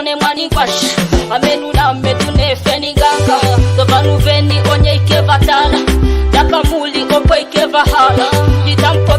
tone mwani kwash amenu na medune feni ganga tobanu veni onye ike vatala dakamuli opo ike vahala itampo